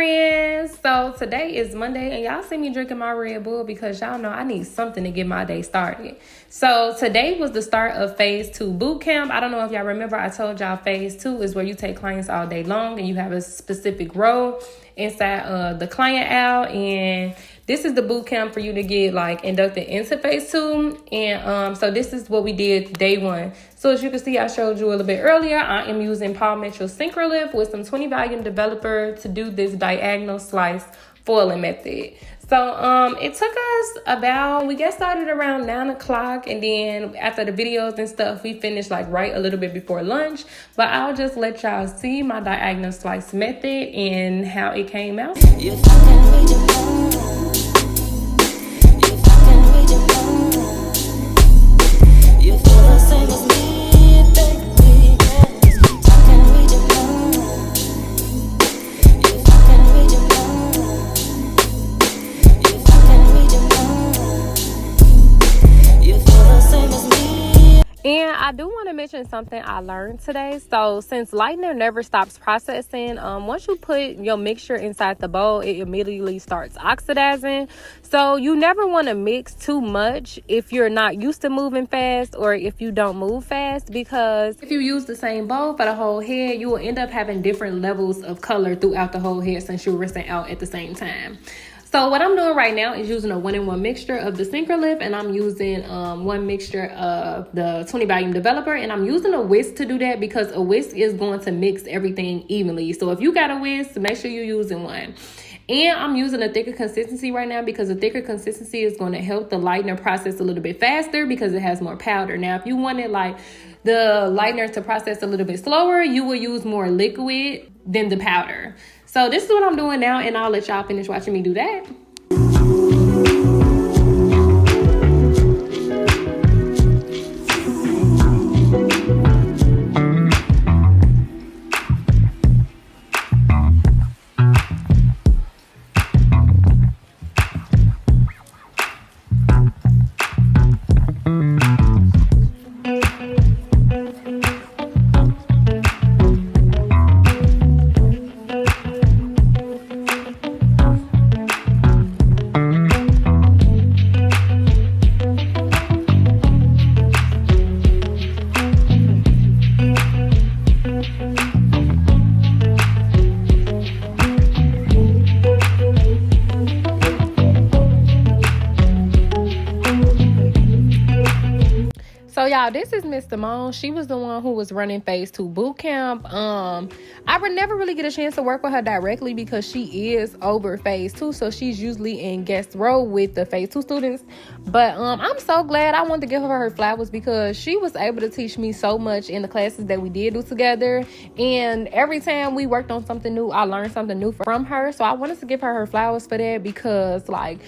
friends. So today is Monday and y'all see me drinking my Red Bull because y'all know I need something to get my day started. So today was the start of phase 2 boot camp. I don't know if y'all remember, I told y'all phase 2 is where you take clients all day long and you have a specific role inside the client out, and this is the boot camp for you to get like inducted into phase 2. And so this is what we did day 1. So as you can see, I showed you a little bit earlier, I am using Paul Mitchell's Synchro with some 20 volume developer to do this diagonal slice foiling method. So it took us about, we got started around 9 o'clock, and then after the videos and stuff, we finished like right a little bit before lunch. But I'll just let y'all see my diagonal slice method and how it came out. And I do want to mention something I learned today. So since lightener never stops processing, once you put your mixture inside the bowl, it immediately starts oxidizing. So you never want to mix too much if you're not used to moving fast or if you don't move fast, because if you use the same bowl for the whole head, you will end up having different levels of color throughout the whole head since you're rinsing out at the same time. So what I'm doing right now is using a 1-in-1 mixture of the Synchro, and I'm using one mixture of the 20 volume developer, and I'm using a whisk to do that because a whisk is going to mix everything evenly. So if you got a whisk, make sure you're using one. And I'm using a thicker consistency right now because a thicker consistency is going to help the lightener process a little bit faster because it has more powder. Now, if you wanted like the lightener to process a little bit slower, you will use more liquid than the powder. So this is what I'm doing now, and I'll let y'all finish watching me do that. So y'all, this is Miss Simone. She was the one who was running phase 2 boot camp. I would never really get a chance to work with her directly because she is over phase 2, so she's usually in guest role with the phase 2 students. But I'm so glad. I wanted to give her flowers because she was able to teach me so much in the classes that we did do together, and every time we worked on something new, I learned something new from her. So I wanted to give her flowers for that because like,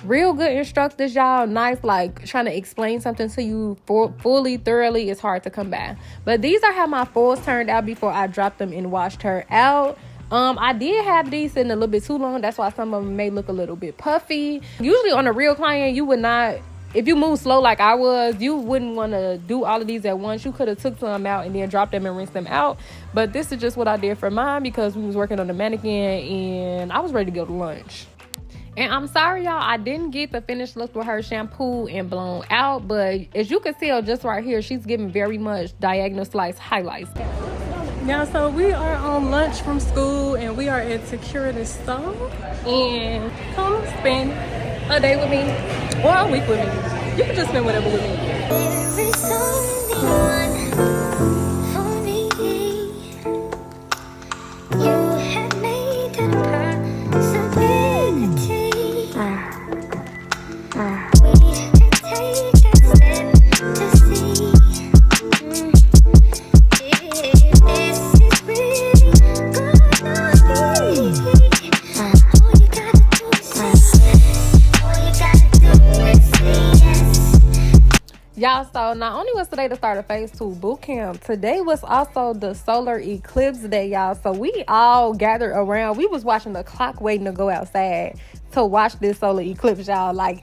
real good instructors, y'all, nice, like trying to explain something to you fully, thoroughly, is hard to come by. But these are how my foils turned out before I dropped them and washed her out. I did have these sitting a little bit too long. That's why some of them may look a little bit puffy. Usually on a real client, you would not, if you move slow like I was, you wouldn't want to do all of these at once. You could have took some out and then dropped them and rinsed them out. But this is just what I did for mine because we was working on the mannequin and I was ready to go to lunch. And I'm sorry, y'all, I didn't get the finished look with her shampoo and blown out. But as you can tell just right here, she's giving very much diagonal slice highlights. Yeah, so we are on lunch from school and we are at Taquiera this summer. And come spend a day with me or a week with me. You can just spend whatever with me. There's only one for me. You have made a possibility. Y'all, so not only was today the start of phase 2 boot camp, today was also the solar eclipse day, y'all. So we all gathered around. We was watching the clock waiting to go outside to watch this solar eclipse, y'all. Like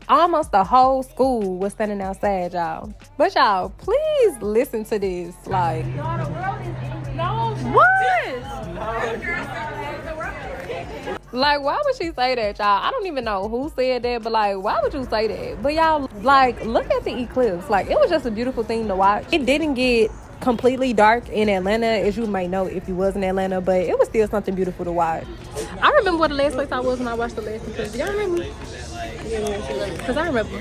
almost the whole school was standing outside, y'all. But y'all, please listen to this. Like, what? Like, why would she say that, y'all? I don't even know who said that, but like, why would you say that? But y'all, like, look at the eclipse. Like, it was just a beautiful thing to watch. It didn't get completely dark in Atlanta, as you might know if you was in Atlanta, but it was still something beautiful to watch. I remember what the last place I was when I watched the last eclipse. Y'all remember? Yeah, because I remember.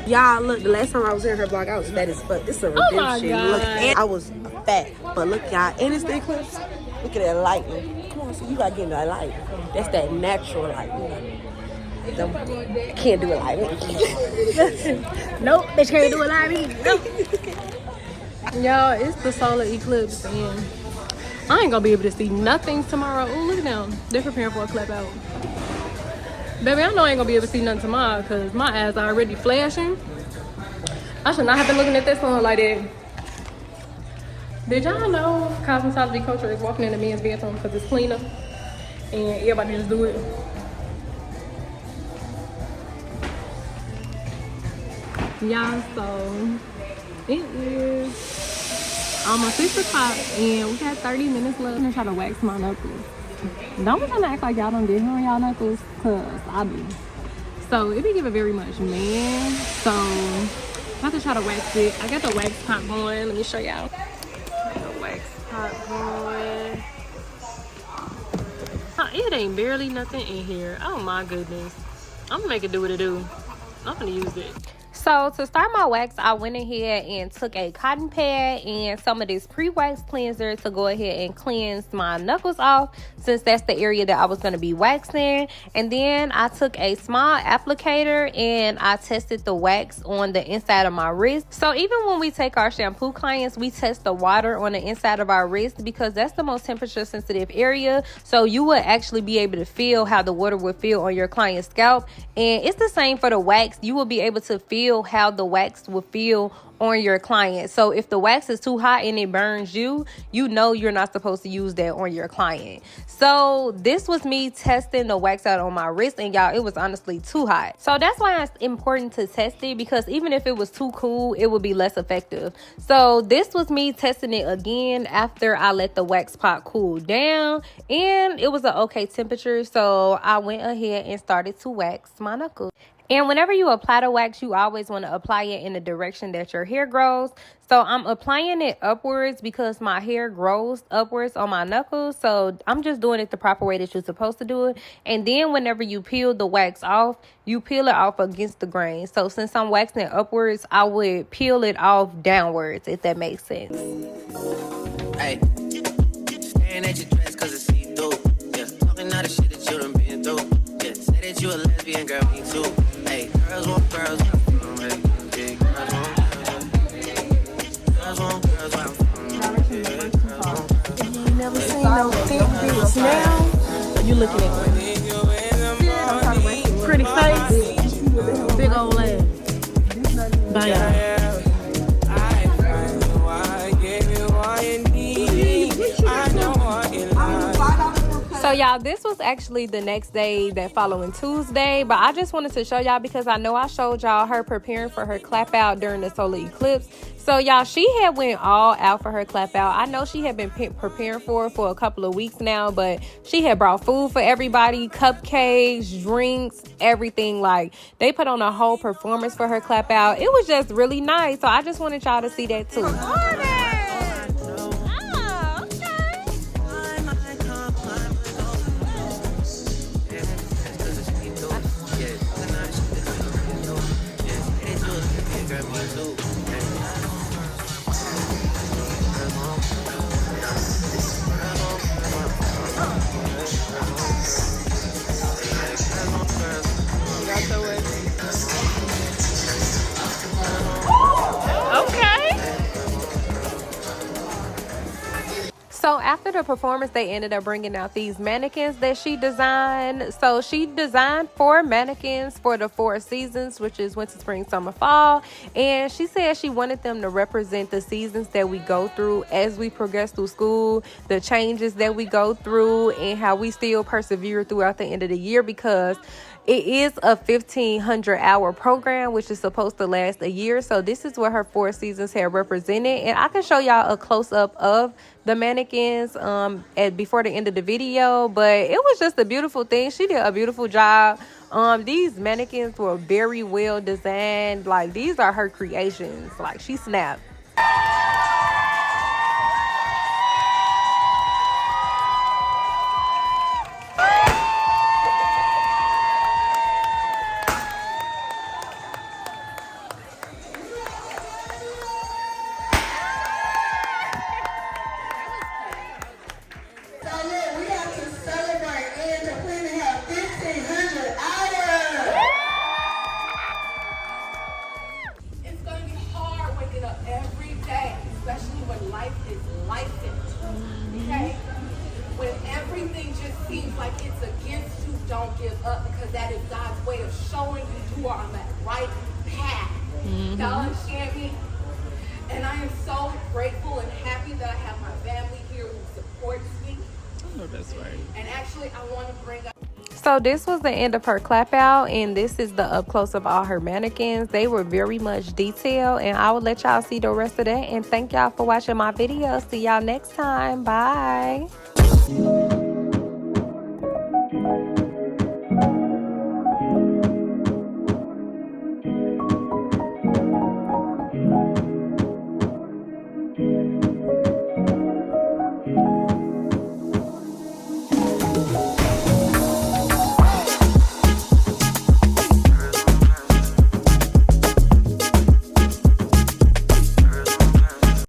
Y'all, look, the last time I was in her blog, I was fat as fuck. This is a redemption. Oh my God. Look, and I was fat, but look, y'all, and it's the eclipse. Look at that lightning. Come on, so you gotta get in that light. That's that natural light. I can't do it like me. Nope, they can't do it like me. Nope. Y'all, it's the solar eclipse, and I ain't gonna be able to see nothing tomorrow. Oh, look at them. They're preparing for a clap out. Baby, I know I ain't gonna be able to see nothing tomorrow because my eyes are already flashing. I should not have been looking at that sun like that. Did y'all know cosmetology culture is walking in the men's bathroom because it's cleaner and everybody just do it? Y'all, so it is almost 6 o'clock and we got 30 minutes left. I'm gonna try to wax my knuckles. Don't be trying to act like y'all don't get here on y'all knuckles, cause I do. So it be giving very much, man. So I'm about to try to wax it. I got the wax pot going. Let me show y'all. The wax pot going. Oh, it ain't barely nothing in here. Oh my goodness. I'm gonna make it do what it do. I'm gonna use it. So to start my wax, I went ahead and took a cotton pad and some of this pre-wax cleanser to go ahead and cleanse my knuckles off, since that's the area that I was going to be waxing. And then I took a small applicator and I tested the wax on the inside of my wrist. So even when we take our shampoo clients, we test the water on the inside of our wrist because that's the most temperature sensitive area. So you would actually be able to feel how the water would feel on your client's scalp. And it's the same for the wax. You will be able to feel how the wax will feel on your client. So if the wax is too hot and it burns you, you know you're not supposed to use that on your client. So this was me testing the wax out on my wrist, and y'all, it was honestly too hot. So that's why it's important to test it, because even if it was too cool, it would be less effective. So this was me testing it again after I let the wax pot cool down, and it was an okay temperature. So I went ahead and started to wax my knuckles. And whenever you apply the wax, you always want to apply it in the direction that your hair grows. So I'm applying it upwards because my hair grows upwards on my knuckles. So I'm just doing it the proper way that you're supposed to do it. And then whenever you peel the wax off, you peel it off against the grain. So since I'm waxing it upwards, I would peel it off downwards, if that makes sense. Hey, staring at your dress cause it's see-through. Yeah, talking all the shit that you done been through. Yeah, say that you a lesbian, girl, me too. Hey, girls want girls, where I'm from, hey. Yeah, girls want girls, where I'm from. You ain't never seen no thick bitch now. You looking at me. Pretty face. Big old ass. Bye. So y'all, this was actually the next day, that following Tuesday, but I just wanted to show y'all because I know I showed y'all her preparing for her clap out during the solar eclipse. So y'all, she had went all out for her clap out. I know she had been preparing for a couple of weeks now, but she had brought food for everybody, cupcakes, drinks, everything. Like, they put on a whole performance for her clap out. It was just really nice. So I just wanted y'all to see that too. So after the performance, they ended up bringing out these mannequins that she designed. So she designed 4 mannequins for the 4 seasons, which is winter, spring, summer, fall. And she said she wanted them to represent the seasons that we go through as we progress through school, the changes that we go through, and how we still persevere throughout the end of the year, because It is a 1,500-hour program, which is supposed to last a year. So this is what her 4 seasons have represented. And I can show y'all a close-up of the mannequins before the end of the video. But it was just a beautiful thing. She did a beautiful job. These mannequins were very well designed. Like, these are her creations. Like, she snapped. Don't give up, because that is God's way of showing you are on that right path. Y'all understand me? And I am so grateful and happy that I have my family here who supports me. Oh, that's right. And actually, I want to bring up. So this was the end of her clap out, and this is the up close of all her mannequins. They were very much detailed, and I will let y'all see the rest of that. And thank y'all for watching my video. See y'all next time. Bye.